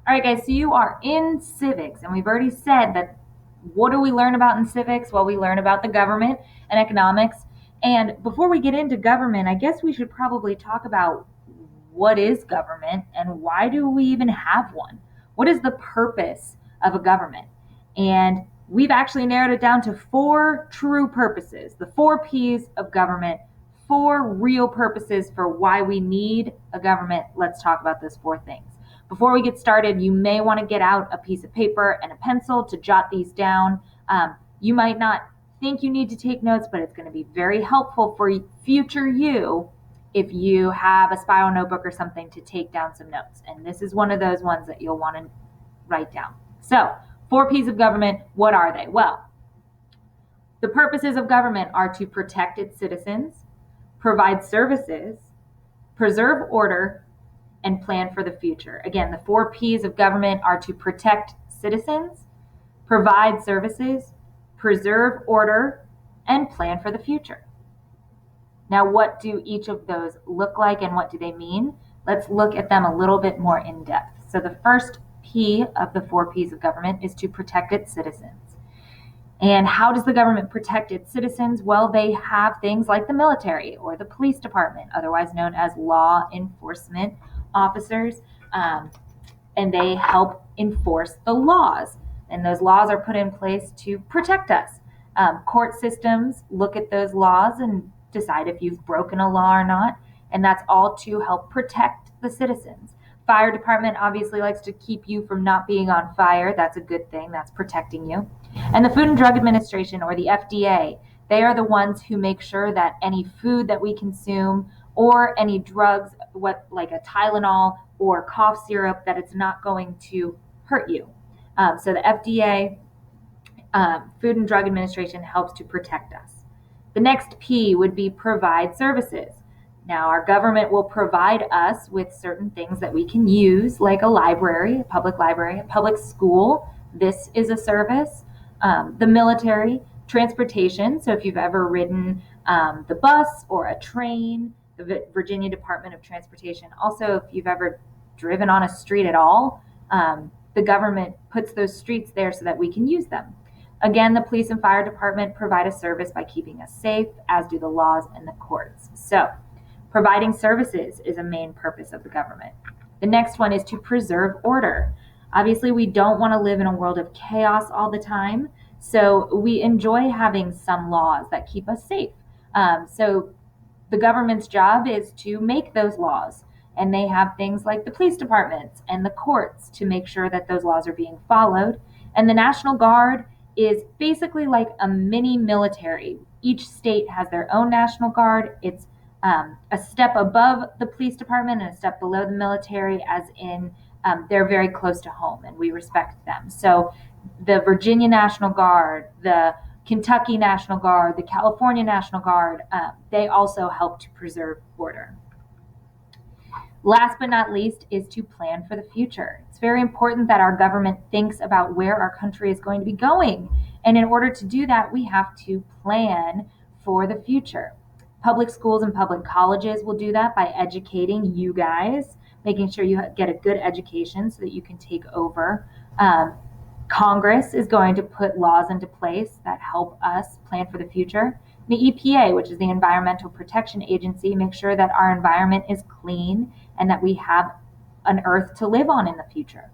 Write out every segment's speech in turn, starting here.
All right, guys, so you are in civics, and we've already said that what do we learn about in civics? Well, we learn about the government and economics. And before we get into government, I guess we should probably talk about what is government and why do we even have one? What is the purpose of a government? And we've actually narrowed it down to four true purposes, the four P's of government, four real purposes for why we need a government. Let's talk about those four things. Before we get started, you may want to get out a piece of paper and a pencil to jot these down. You might not think you need to take notes, but it's going to be very helpful for future you if you have a spiral notebook or something to take down some notes. And this is one of those ones that you'll want to write down. So, four P's of government, what are they? Well, the purposes of government are to protect its citizens, provide services, preserve order, and plan for the future. Again, the four P's of government are to protect citizens, provide services, preserve order, and plan for the future. Now, what do each of those look like and what do they mean? Let's look at them a little bit more in depth. So the first P of the four P's of government is to protect its citizens. And how does the government protect its citizens? Well, they have things like the military or the police department, otherwise known as law enforcement officers, and they help enforce the laws. And those laws are put in place to protect us. Court systems look at those laws and decide if you've broken a law or not, and that's all to help protect the citizens. Fire department obviously likes to keep you from not being on fire. That's a good thing. That's protecting you. And the Food and Drug Administration, or the FDA, they are the ones who make sure that any food that we consume or any drugs, like a Tylenol or cough syrup, that it's not going to hurt you. So the FDA, Food and Drug Administration, helps to protect us. The next P would be provide services. Now, our government will provide us with certain things that we can use, like a library, a public school. This is a service. The military, transportation. So if you've ever ridden the bus or a train, the Virginia Department of Transportation. Also, if you've ever driven on a street at all, the government puts those streets there so that we can use them. Again, the police and fire department provide a service by keeping us safe, as do the laws and the courts. So, providing services is a main purpose of the government. The next one is to preserve order. Obviously, we don't want to live in a world of chaos all the time, so we enjoy having some laws that keep us safe. So, the government's job is to make those laws, and they have things like the police departments and the courts to make sure that those laws are being followed. And the National Guard is basically like a mini military. Each state has their own National Guard. It's a step above the police department and a step below the military, as in they're very close to home and we respect them. So the Virginia National Guard, the Kentucky National Guard, the California National Guard, they also help to preserve order. Last but not least is to plan for the future. It's very important that our government thinks about where our country is going to be going. And in order to do that, we have to plan for the future. Public schools and public colleges will do that by educating you guys, making sure you get a good education so that you can take over. Congress is going to put laws into place that help us plan for the future. The EPA, which is the Environmental Protection Agency, makes sure that our environment is clean and that we have an earth to live on in the future.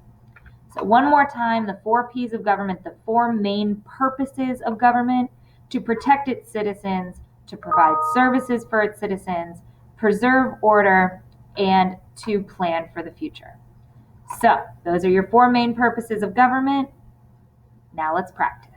So one more time, the four P's of government, the four main purposes of government: to protect its citizens, to provide services for its citizens, preserve order, and to plan for the future. So those are your four main purposes of government. Now let's practice.